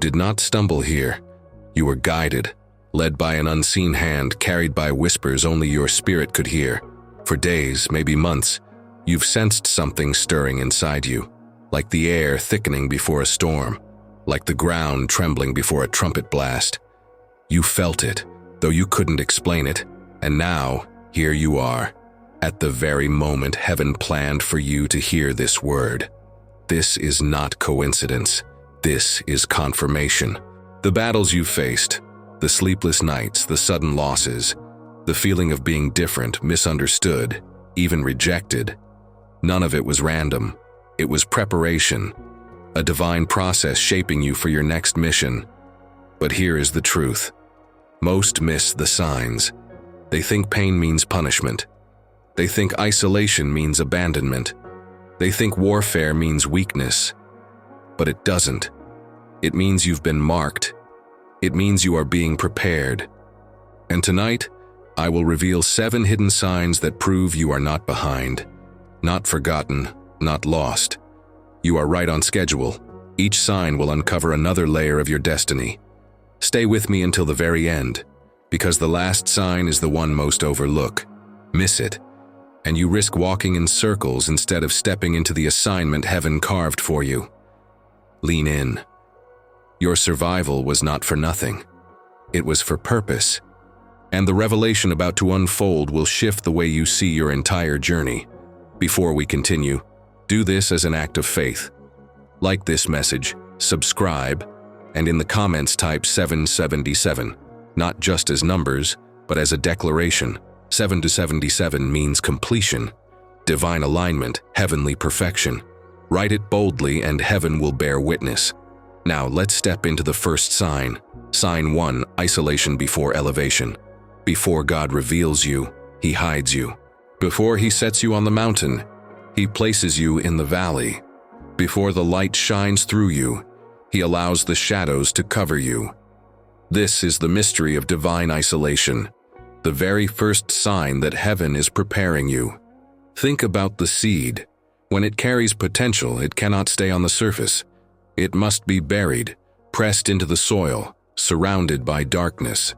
did not stumble here. You were guided, led by an unseen hand, carried by whispers only your spirit could hear. For days, maybe months, you've sensed something stirring inside you, like the air thickening before a storm, like the ground trembling before a trumpet blast. You felt it, though you couldn't explain it, and now, here you are, at the very moment heaven planned for you to hear this word. This is not coincidence. This is confirmation. The battles you faced, the sleepless nights, the sudden losses, the feeling of being different, misunderstood, even rejected, none of it was random. It was preparation, a divine process shaping you for your next mission. But here is the truth. Most miss the signs. They think pain means punishment. They think isolation means abandonment. They think warfare means weakness. But it doesn't. It means you've been marked. It means you are being prepared. And tonight, I will reveal 7 hidden signs that prove you are not behind, not forgotten, not lost. You are right on schedule. Each sign will uncover another layer of your destiny. Stay with me until the very end, because the last sign is the one most overlooked. Miss it, and you risk walking in circles instead of stepping into the assignment heaven carved for you. Lean in. Your survival was not for nothing. It was for purpose. And the revelation about to unfold will shift the way you see your entire journey. Before we continue, do this as an act of faith. Like this message, subscribe, and in the comments type 777, not just as numbers, but as a declaration. 7 to 77 means completion, divine alignment, heavenly perfection. Write it boldly and heaven will bear witness. Now let's step into the first sign. Sign 1, isolation before elevation. Before God reveals you, He hides you. Before He sets you on the mountain, He places you in the valley. Before the light shines through you, He allows the shadows to cover you. This is the mystery of divine isolation, the very first sign that heaven is preparing you. Think about the seed. When it carries potential, it cannot stay on the surface. It must be buried, pressed into the soil, surrounded by darkness.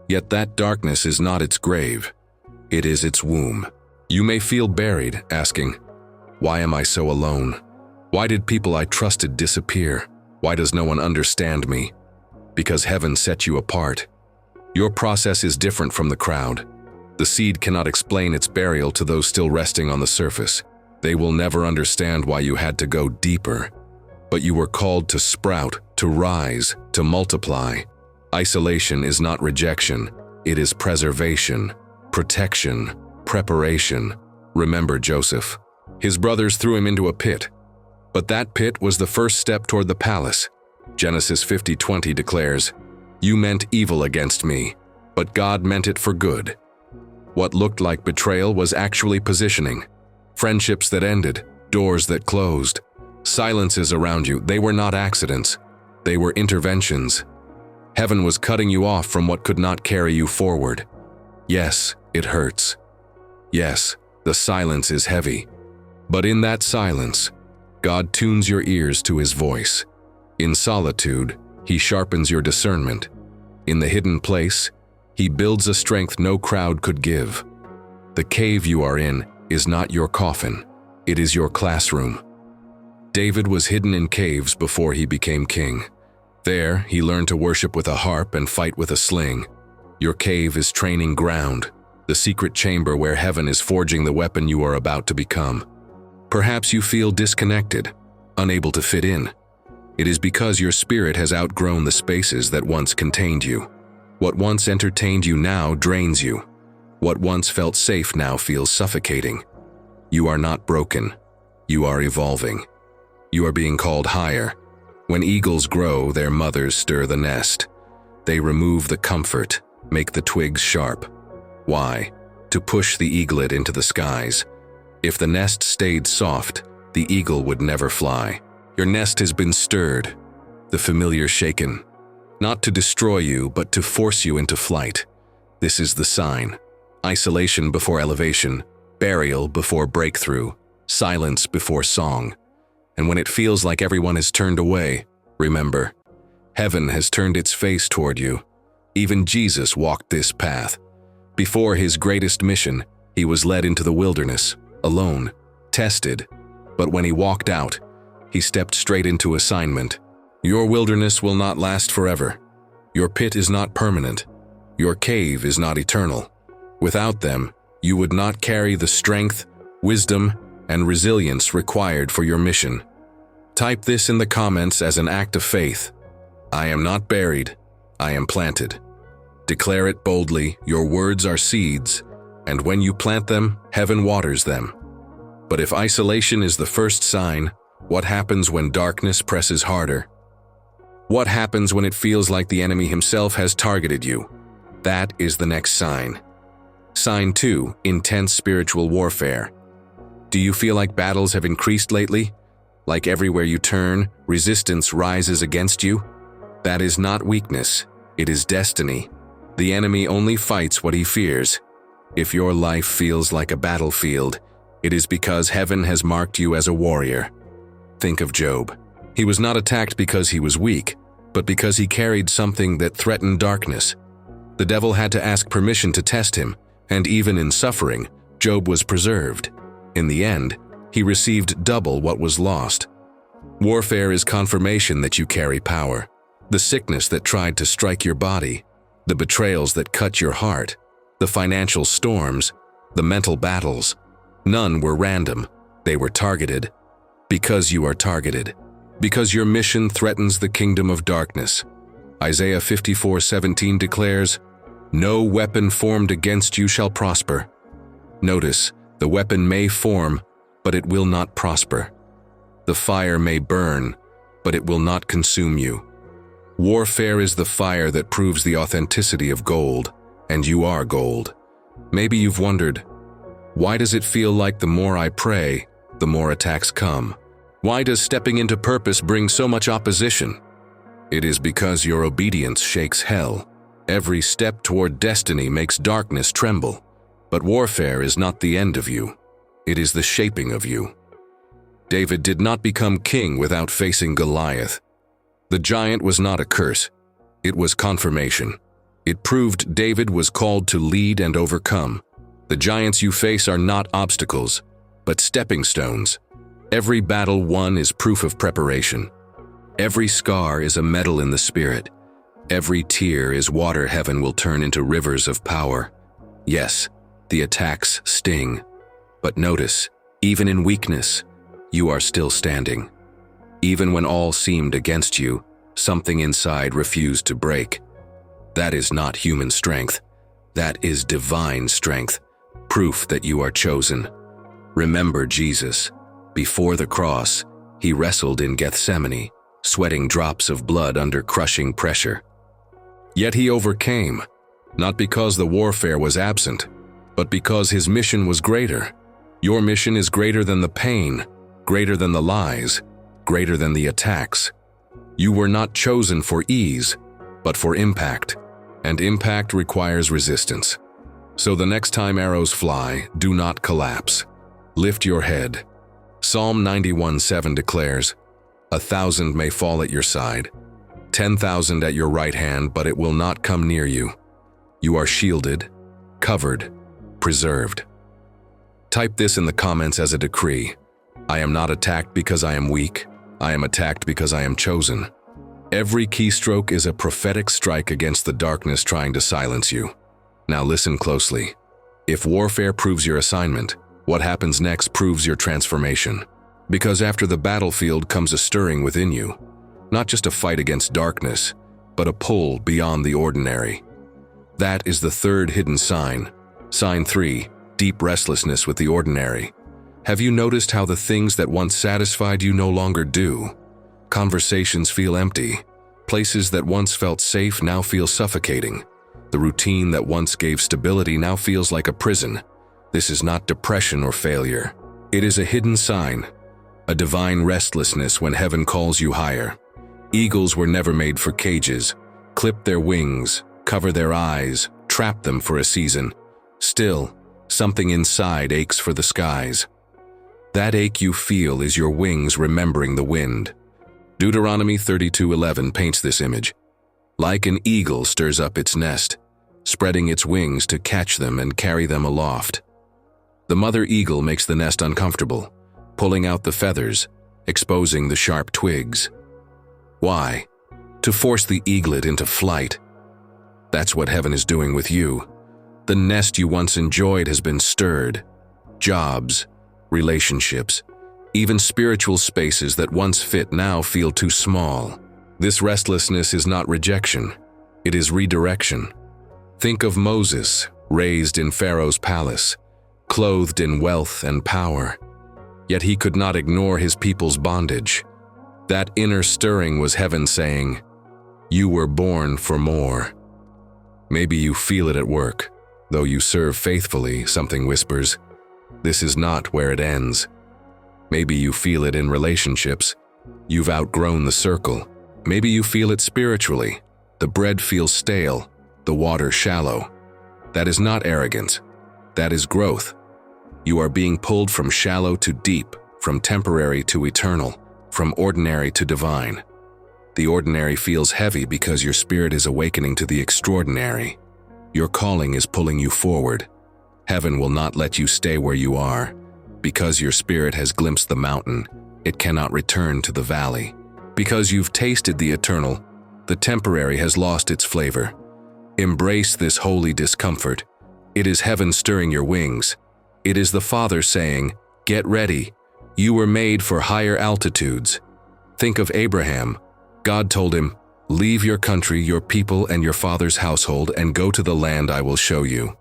Yet that darkness is not its grave. It is its womb. You may feel buried, asking, "Why am I so alone? Why did people I trusted disappear? Why does no one understand me?" Because heaven set you apart. Your process is different from the crowd. The seed cannot explain its burial to those still resting on the surface. They will never understand why you had to go deeper. But you were called to sprout, to rise, to multiply. Isolation is not rejection. It is preservation, protection, preparation. Remember Joseph. His brothers threw him into a pit. But that pit was the first step toward the palace. Genesis 50:20 declares, "You meant evil against me, but God meant it for good." What looked like betrayal was actually positioning. Friendships that ended, doors that closed, silences around you, they were not accidents. They were interventions. Heaven was cutting you off from what could not carry you forward. Yes, it hurts. Yes, the silence is heavy. But in that silence, God tunes your ears to His voice. In solitude, He sharpens your discernment. In the hidden place, He builds a strength no crowd could give. The cave you are in is not your coffin. It is your classroom. David was hidden in caves before he became king. There, he learned to worship with a harp and fight with a sling. Your cave is training ground, the secret chamber where heaven is forging the weapon you are about to become. Perhaps you feel disconnected, unable to fit in. It is because your spirit has outgrown the spaces that once contained you. What once entertained you now drains you. What once felt safe now feels suffocating. You are not broken. You are evolving. You are being called higher. When eagles grow, their mothers stir the nest. They remove the comfort, make the twigs sharp. Why? To push the eaglet into the skies. If the nest stayed soft, the eagle would never fly. Your nest has been stirred, the familiar shaken. Not to destroy you, but to force you into flight. This is the sign. Isolation before elevation, burial before breakthrough, silence before song. And when it feels like everyone has turned away, remember, Heaven has turned its face toward you. Even Jesus walked this path. Before his greatest mission, he was led into the wilderness, alone, tested. But when he walked out, he stepped straight into assignment. Your wilderness will not last forever. Your pit is not permanent. Your cave is not eternal. Without them, you would not carry the strength, wisdom, and resilience required for your mission. Type this in the comments as an act of faith. I am not buried, I am planted. Declare it boldly, your words are seeds, and when you plant them, heaven waters them. But if isolation is the first sign, what happens when darkness presses harder? What happens when it feels like the enemy himself has targeted you? That is the next sign. Sign 2, intense spiritual warfare. Do you feel like battles have increased lately? Like everywhere you turn, resistance rises against you? That is not weakness, it is destiny. The enemy only fights what he fears. If your life feels like a battlefield, it is because heaven has marked you as a warrior. Think of Job. He was not attacked because he was weak, but because he carried something that threatened darkness. The devil had to ask permission to test him, and even in suffering, Job was preserved. In the end, he received double what was lost. Warfare is confirmation that you carry power. The sickness that tried to strike your body, the betrayals that cut your heart, the financial storms, the mental battles, none were random, they were targeted. Because you are targeted. Because your mission threatens the kingdom of darkness. Isaiah 54:17 declares, "No weapon formed against you shall prosper." Notice, the weapon may form, but it will not prosper. The fire may burn, but it will not consume you. Warfare is the fire that proves the authenticity of gold, and you are gold. Maybe you've wondered, why does it feel like the more I pray, the more attacks come? Why does stepping into purpose bring so much opposition? It is because your obedience shakes hell. Every step toward destiny makes darkness tremble. But warfare is not the end of you. It is the shaping of you. David did not become king without facing Goliath. The giant was not a curse. It was confirmation. It proved David was called to lead and overcome. The giants you face are not obstacles, but stepping stones. Every battle won is proof of preparation. Every scar is a medal in the spirit. Every tear is water heaven will turn into rivers of power. Yes, the attacks sting. But notice, even in weakness, you are still standing. Even when all seemed against you, something inside refused to break. That is not human strength. That is divine strength, proof that you are chosen. Remember Jesus. Before the cross, he wrestled in Gethsemane, sweating drops of blood under crushing pressure. Yet he overcame, not because the warfare was absent, but because his mission was greater. Your mission is greater than the pain, greater than the lies, greater than the attacks. You were not chosen for ease, but for impact, and impact requires resistance. So the next time arrows fly, do not collapse. Lift your head. Psalm 91:7 declares, 1,000 may fall at your side, 10,000 at your right hand, but it will not come near you. You are shielded, covered, preserved. Type this in the comments as a decree. I am not attacked because I am weak. I am attacked because I am chosen. Every keystroke is a prophetic strike against the darkness trying to silence you. Now listen closely. If warfare proves your assignment, what happens next proves your transformation. Because after the battlefield comes a stirring within you. Not just a fight against darkness, but a pull beyond the ordinary. That is the third hidden sign. Sign 3, deep restlessness with the ordinary. Have you noticed how the things that once satisfied you no longer do? Conversations feel empty. Places that once felt safe now feel suffocating. The routine that once gave stability now feels like a prison. This is not depression or failure. It is a hidden sign, a divine restlessness when heaven calls you higher. Eagles were never made for cages. Clip their wings, cover their eyes, trap them for a season. Still, something inside aches for the skies. That ache you feel is your wings remembering the wind. Deuteronomy 32:11 paints this image. Like an eagle stirs up its nest, spreading its wings to catch them and carry them aloft. The mother eagle makes the nest uncomfortable, pulling out the feathers, exposing the sharp twigs. Why? To force the eaglet into flight. That's what heaven is doing with you. The nest you once enjoyed has been stirred. Jobs, relationships, even spiritual spaces that once fit now feel too small. This restlessness is not rejection, it is redirection. Think of Moses, raised in Pharaoh's palace, clothed in wealth and power. Yet he could not ignore his people's bondage. That inner stirring was heaven saying, "You were born for more." Maybe you feel it at work. Though you serve faithfully, something whispers, "This is not where it ends." Maybe you feel it in relationships. You've outgrown the circle. Maybe you feel it spiritually. The bread feels stale, the water shallow. That is not arrogance. That is growth. You are being pulled from shallow to deep, from temporary to eternal, from ordinary to divine. The ordinary feels heavy because your spirit is awakening to the extraordinary. Your calling is pulling you forward. Heaven will not let you stay where you are. Because your spirit has glimpsed the mountain, it cannot return to the valley. Because you've tasted the eternal, the temporary has lost its flavor. Embrace this holy discomfort. It is heaven stirring your wings. It is the Father saying, "Get ready. You were made for higher altitudes." Think of Abraham. God told him, "Leave your country, your people, and your father's household, and go to the land I will show you."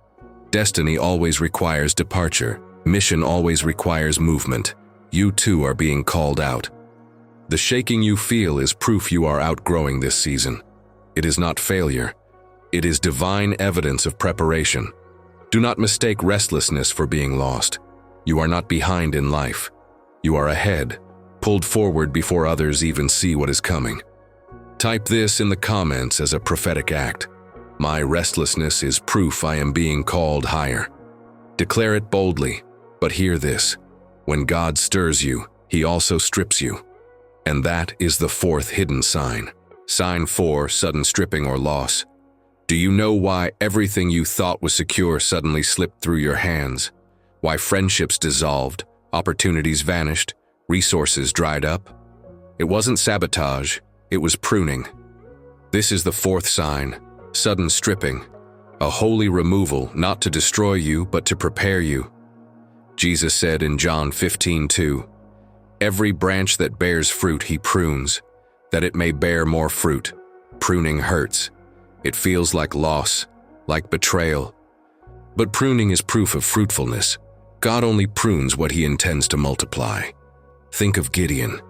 Destiny always requires departure. Mission always requires movement. You too are being called out. The shaking you feel is proof you are outgrowing this season. It is not failure. It is divine evidence of preparation. Do not mistake restlessness for being lost. You are not behind in life. You are ahead, pulled forward before others even see what is coming. Type this in the comments as a prophetic act. My restlessness is proof I am being called higher. Declare it boldly, but hear this. When God stirs you, He also strips you. And that is the fourth hidden sign. Sign 4, sudden stripping or loss. Do you know why everything you thought was secure suddenly slipped through your hands? Why friendships dissolved, opportunities vanished, resources dried up? It wasn't sabotage, it was pruning. This is the fourth sign, sudden stripping, a holy removal not to destroy you but to prepare you. Jesus said in John 15:2, "Every branch that bears fruit He prunes, that it may bear more fruit." Pruning hurts. It feels like loss, like betrayal. But pruning is proof of fruitfulness. God only prunes what He intends to multiply. Think of Gideon.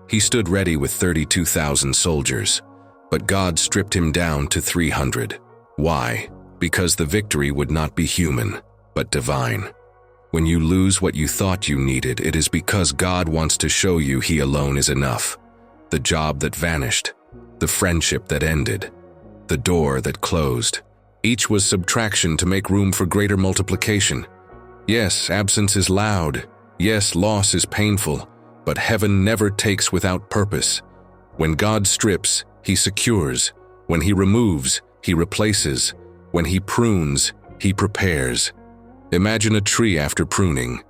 He stood ready with 32,000 soldiers, but God stripped him down to 300. Why? Because the victory would not be human, but divine. When you lose what you thought you needed, it is because God wants to show you He alone is enough. The job that vanished, the friendship that ended, the door that closed. Each was subtraction to make room for greater multiplication. Yes, absence is loud. Yes, loss is painful. But heaven never takes without purpose. When God strips, He secures. When He removes, He replaces. When He prunes, He prepares. Imagine a tree after pruning.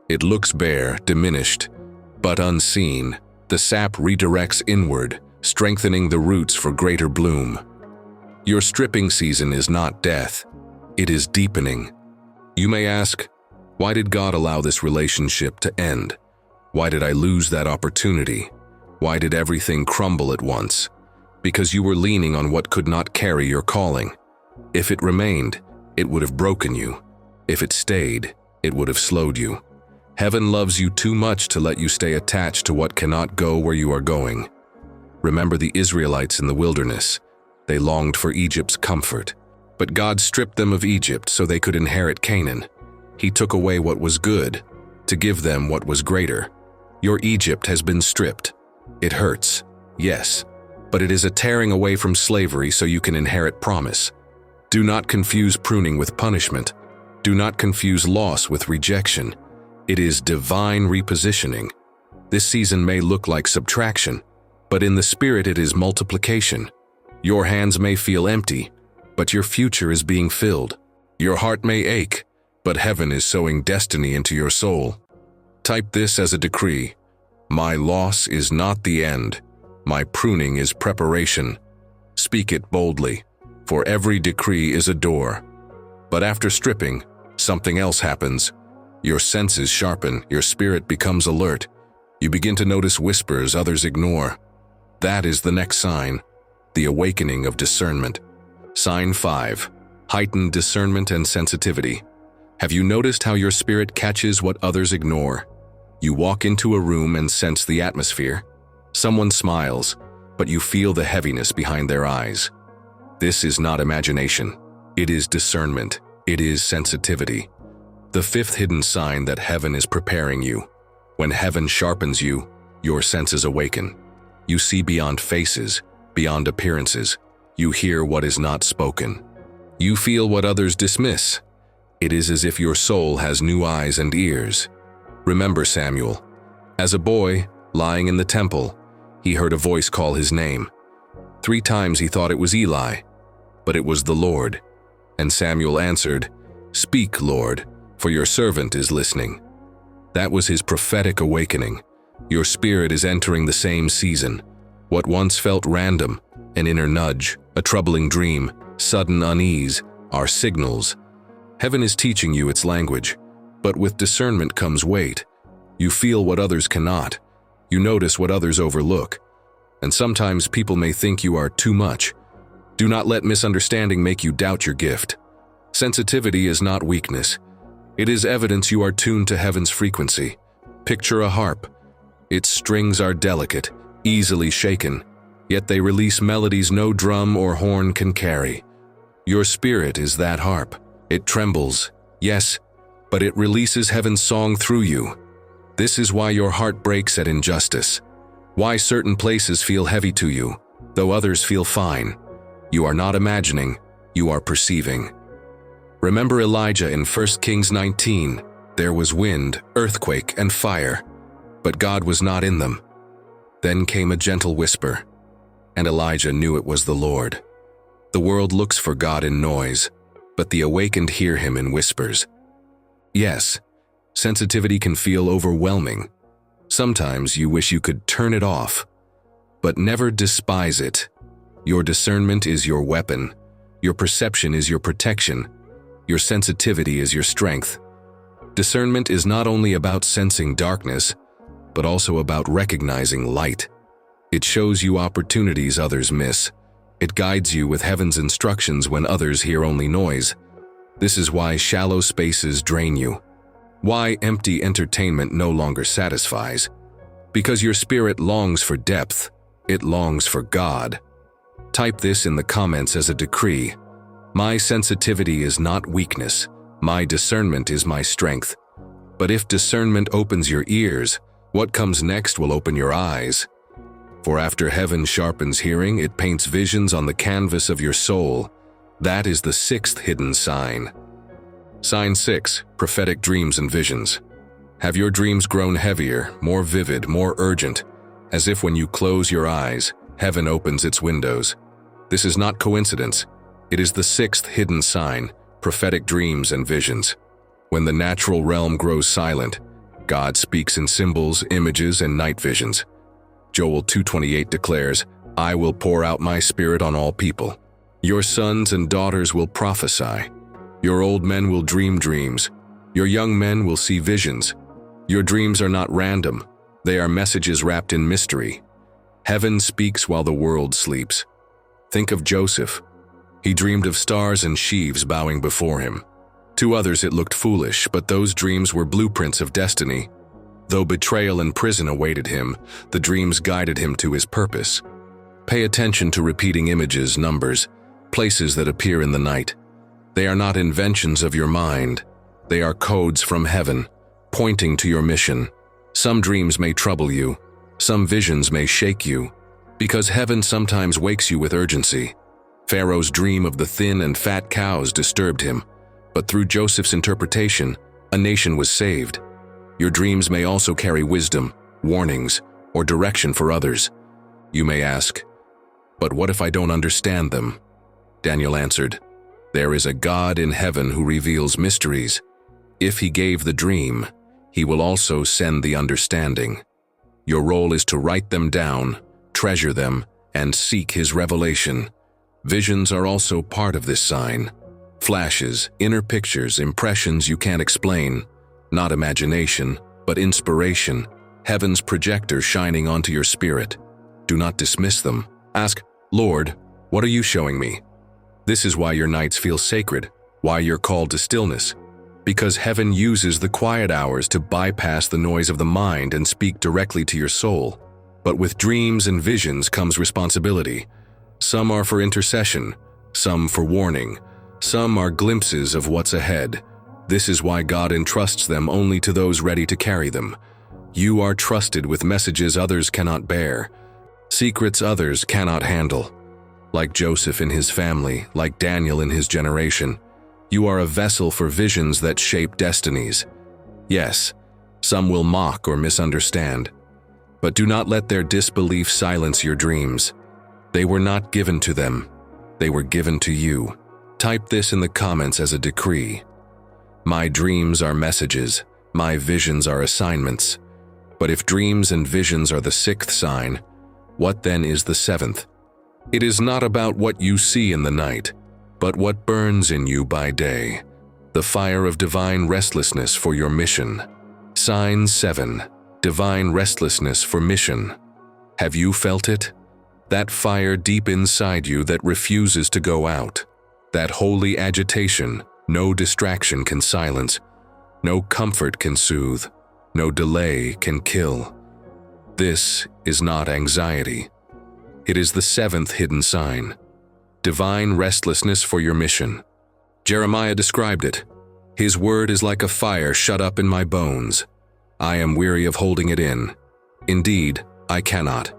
It looks bare, diminished, but unseen. The sap redirects inward, strengthening the roots for greater bloom. Your stripping season is not death. It is deepening. You may ask, why did God allow this relationship to end? Why did I lose that opportunity? Why did everything crumble at once? Because you were leaning on what could not carry your calling. If it remained, it would have broken you. If it stayed, it would have slowed you. Heaven loves you too much to let you stay attached to what cannot go where you are going. Remember the Israelites in the wilderness. They longed for Egypt's comfort. But God stripped them of Egypt so they could inherit Canaan. He took away what was good to give them what was greater. Your Egypt has been stripped. It hurts, yes, but it is a tearing away from slavery so you can inherit promise. Do not confuse pruning with punishment. Do not confuse loss with rejection. It is divine repositioning. This season may look like subtraction, but in the spirit it is multiplication. Your hands may feel empty, but your future is being filled. Your heart may ache, but heaven is sowing destiny into your soul. Type this as a decree. My loss is not the end. My pruning is preparation. Speak it boldly, for every decree is a door. But after stripping, something else happens. Your senses sharpen, your spirit becomes alert. You begin to notice whispers others ignore. That is the next sign, the awakening of discernment. Sign 5. Heightened discernment and sensitivity. Have you noticed how your spirit catches what others ignore? You walk into a room and sense the atmosphere. Someone smiles, but you feel the heaviness behind their eyes. This is not imagination. It is discernment. It is sensitivity. The 5th hidden sign that heaven is preparing you. When heaven sharpens you, your senses awaken. You see beyond faces, beyond appearances. You hear what is not spoken. You feel what others dismiss. It is as if your soul has new eyes and ears. Remember Samuel. As a boy, lying in the temple, he heard a voice call his name. 3 times he thought it was Eli, but it was the Lord. And Samuel answered, "Speak, Lord, for your servant is listening." That was his prophetic awakening. Your spirit is entering the same season. What once felt random, an inner nudge, a troubling dream, sudden unease, are signals. Heaven is teaching you its language, but with discernment comes weight. You feel what others cannot. You notice what others overlook. And sometimes people may think you are too much. Do not let misunderstanding make you doubt your gift. Sensitivity is not weakness. It is evidence you are tuned to heaven's frequency. Picture a harp. Its strings are delicate, easily shaken, yet they release melodies no drum or horn can carry. Your spirit is that harp. It trembles, yes, but it releases heaven's song through you. This is why your heart breaks at injustice. Why certain places feel heavy to you, though others feel fine. You are not imagining, you are perceiving. Remember Elijah in 1 Kings 19. There was wind, earthquake, and fire, but God was not in them. Then came a gentle whisper, and Elijah knew it was the Lord. The world looks for God in noise, but the awakened hear him in whispers. Yes, sensitivity can feel overwhelming. Sometimes you wish you could turn it off, but never despise it. Your discernment is your weapon. Your perception is your protection. Your sensitivity is your strength. Discernment is not only about sensing darkness, but also about recognizing light. It shows you opportunities others miss. It guides you with heaven's instructions when others hear only noise. This is why shallow spaces drain you. Why empty entertainment no longer satisfies. Because your spirit longs for depth. It longs for God. Type this in the comments as a decree. My sensitivity is not weakness. My discernment is my strength. But if discernment opens your ears, what comes next will open your eyes. For after heaven sharpens hearing, it paints visions on the canvas of your soul. That is the 6th hidden sign. Sign 6, prophetic dreams and visions. Have your dreams grown heavier, more vivid, more urgent, as if when you close your eyes, heaven opens its windows? This is not coincidence. It is the 6th hidden sign, prophetic dreams and visions. When the natural realm grows silent, God speaks in symbols, images, and night visions. Joel 2:28 declares, "I will pour out my spirit on all people. Your sons and daughters will prophesy. Your old men will dream dreams. Your young men will see visions." Your dreams are not random. They are messages wrapped in mystery. Heaven speaks while the world sleeps. Think of Joseph. He dreamed of stars and sheaves bowing before him. To others it looked foolish, but those dreams were blueprints of destiny. Though betrayal and prison awaited him, the dreams guided him to his purpose. Pay attention to repeating images, numbers, places that appear in the night. They are not inventions of your mind. They are codes from heaven, pointing to your mission. Some dreams may trouble you. Some visions may shake you, because heaven sometimes wakes you with urgency. Pharaoh's dream of the thin and fat cows disturbed him, but through Joseph's interpretation, a nation was saved. Your dreams may also carry wisdom, warnings, or direction for others. You may ask, but what if I don't understand them? Daniel answered, there is a God in heaven who reveals mysteries. If he gave the dream, he will also send the understanding. Your role is to write them down, treasure them, and seek his revelation. Visions are also part of this sign. Flashes, inner pictures, impressions you can't explain. Not imagination, but inspiration. Heaven's projector shining onto your spirit. Do not dismiss them. Ask, Lord, what are you showing me? This is why your nights feel sacred, why you're called to stillness. Because heaven uses the quiet hours to bypass the noise of the mind and speak directly to your soul. But with dreams and visions comes responsibility. Some are for intercession, some for warning, some are glimpses of what's ahead. This is why God entrusts them only to those ready to carry them. You are trusted with messages others cannot bear, secrets others cannot handle. Like Joseph in his family, like Daniel in his generation, you are a vessel for visions that shape destinies. Yes, some will mock or misunderstand, but do not let their disbelief silence your dreams. They were not given to them, they were given to you. Type this in the comments as a decree. My dreams are messages, my visions are assignments. But if dreams and visions are the sixth sign, what then is the seventh? It is not about what you see in the night, but what burns in you by day. The fire of divine restlessness for your mission. Sign 7. Divine restlessness for mission. Have you felt it? That fire deep inside you that refuses to go out. That holy agitation no distraction can silence, no comfort can soothe, no delay can kill. This is not anxiety. It is the seventh hidden sign. Divine restlessness for your mission. Jeremiah described it. His word is like a fire shut up in my bones. I am weary of holding it in. Indeed, I cannot.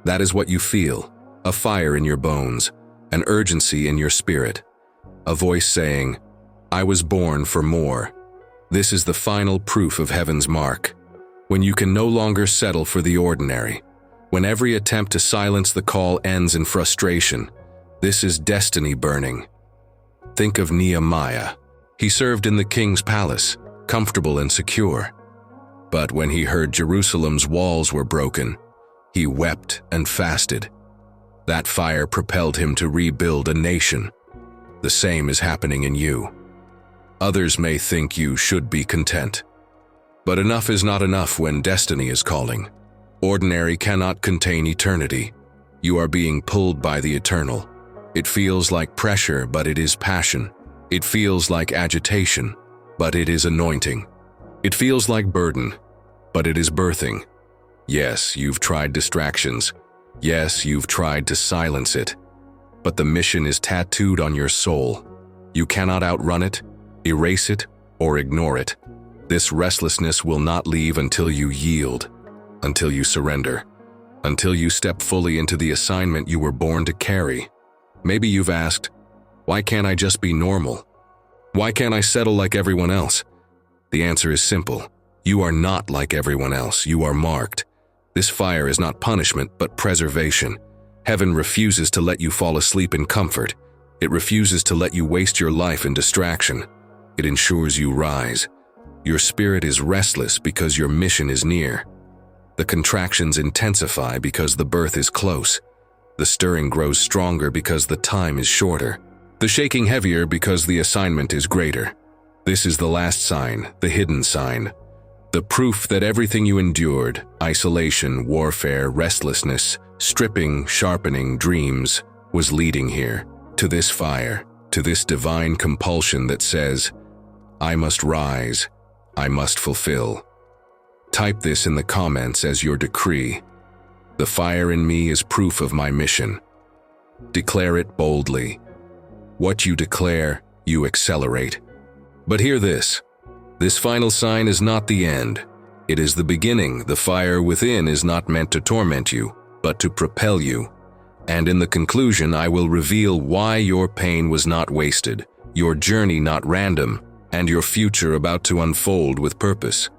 That is what you feel, a fire in your bones, an urgency in your spirit. A voice saying, I was born for more. This is the final proof of heaven's mark. When you can no longer settle for the ordinary. When every attempt to silence the call ends in frustration. This is destiny burning. Think of Nehemiah. He served in the king's palace, comfortable and secure. But when he heard Jerusalem's walls were broken, he wept and fasted. That fire propelled him to rebuild a nation. The same is happening in you. Others may think you should be content. But enough is not enough when destiny is calling. Ordinary cannot contain eternity. You are being pulled by the eternal. It feels like pressure, but it is passion. It feels like agitation, but it is anointing. It feels like burden, but it is birthing. Yes, you've tried distractions. Yes, you've tried to silence it. But the mission is tattooed on your soul. You cannot outrun it, erase it, or ignore it. This restlessness will not leave until you yield, until you surrender, until you step fully into the assignment you were born to carry. Maybe you've asked, why can't I just be normal? Why can't I settle like everyone else? The answer is simple. You are not like everyone else. You are marked. This fire is not punishment, but preservation. Heaven refuses to let you fall asleep in comfort. It refuses to let you waste your life in distraction. It ensures you rise. Your spirit is restless because your mission is near. The contractions intensify because the birth is close. The stirring grows stronger because the time is shorter. The shaking heavier because the assignment is greater. This is the last sign, the hidden sign. The proof that everything you endured, isolation, warfare, restlessness, stripping, sharpening, dreams, was leading here, to this fire, to this divine compulsion that says, I must rise, I must fulfill. Type this in the comments as your decree. The fire in me is proof of my mission. Declare it boldly. What you declare, you accelerate. But hear this. This final sign is not the end. It is the beginning. The fire within is not meant to torment you, but to propel you. And in the conclusion, I will reveal why your pain was not wasted, your journey not random, and your future about to unfold with purpose.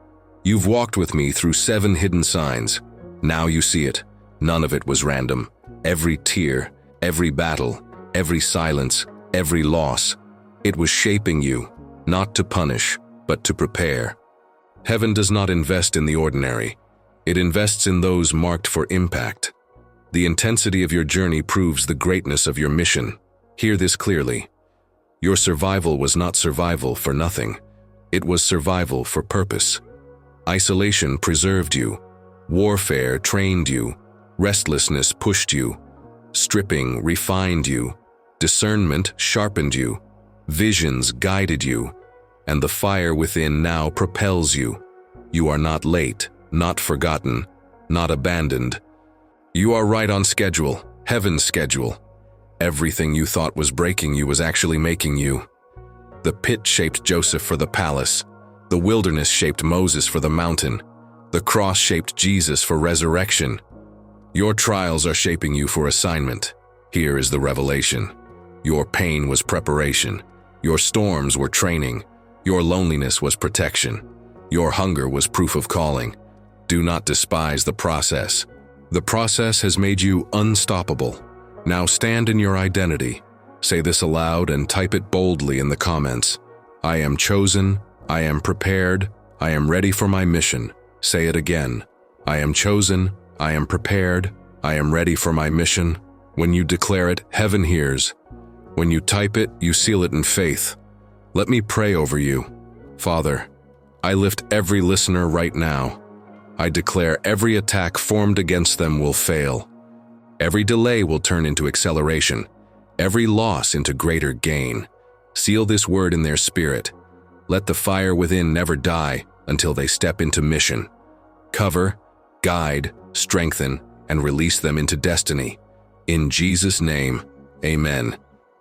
You've walked with me through 7 hidden signs. Now you see it. None of it was random. Every tear, every battle, every silence, every loss. It was shaping you, not to punish, but to prepare. Heaven does not invest in the ordinary. It invests in those marked for impact. The intensity of your journey proves the greatness of your mission. Hear this clearly. Your survival was not survival for nothing. It was survival for purpose. Isolation preserved you. Warfare trained you. Restlessness pushed you. Stripping refined you. Discernment sharpened you. Visions guided you. And the fire within now propels you. You are not late, not forgotten, not abandoned. You are right on schedule, heaven's schedule. Everything you thought was breaking you was actually making you. The pit shaped Joseph for the palace. The wilderness shaped Moses for the mountain. The cross shaped Jesus for resurrection. Your trials are shaping you for assignment. Here is the revelation. Your pain was preparation. Your storms were training. Your loneliness was protection. Your hunger was proof of calling. Do not despise the process. The process has made you unstoppable. Now stand in your identity. Say this aloud and type it boldly in the comments. I am chosen. I am prepared. I am ready for my mission. Say it again. I am chosen. I am prepared. I am ready for my mission. When you declare it, heaven hears. When you type it, you seal it in faith. Let me pray over you. Father, I lift every listener right now. I declare every attack formed against them will fail. Every delay will turn into acceleration. Every loss into greater gain. Seal this word in their spirit. Let the fire within never die until they step into mission. Cover, guide, strengthen, and release them into destiny. In Jesus' name, amen.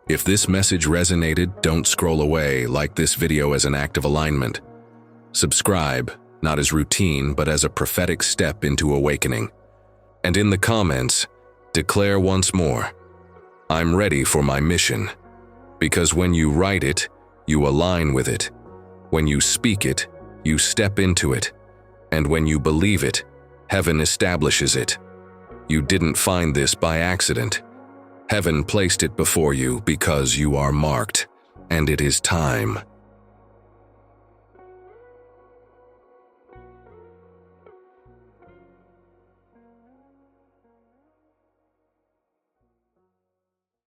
If this message resonated, don't scroll away. Like this video as an act of alignment. Subscribe, not as routine, but as a prophetic step into awakening. And in the comments, declare once more, I'm ready for my mission. Because when you write it, you align with it. When you speak it, you step into it. And when you believe it, heaven establishes it. You didn't find this by accident. Heaven placed it before you because you are marked, and it is time.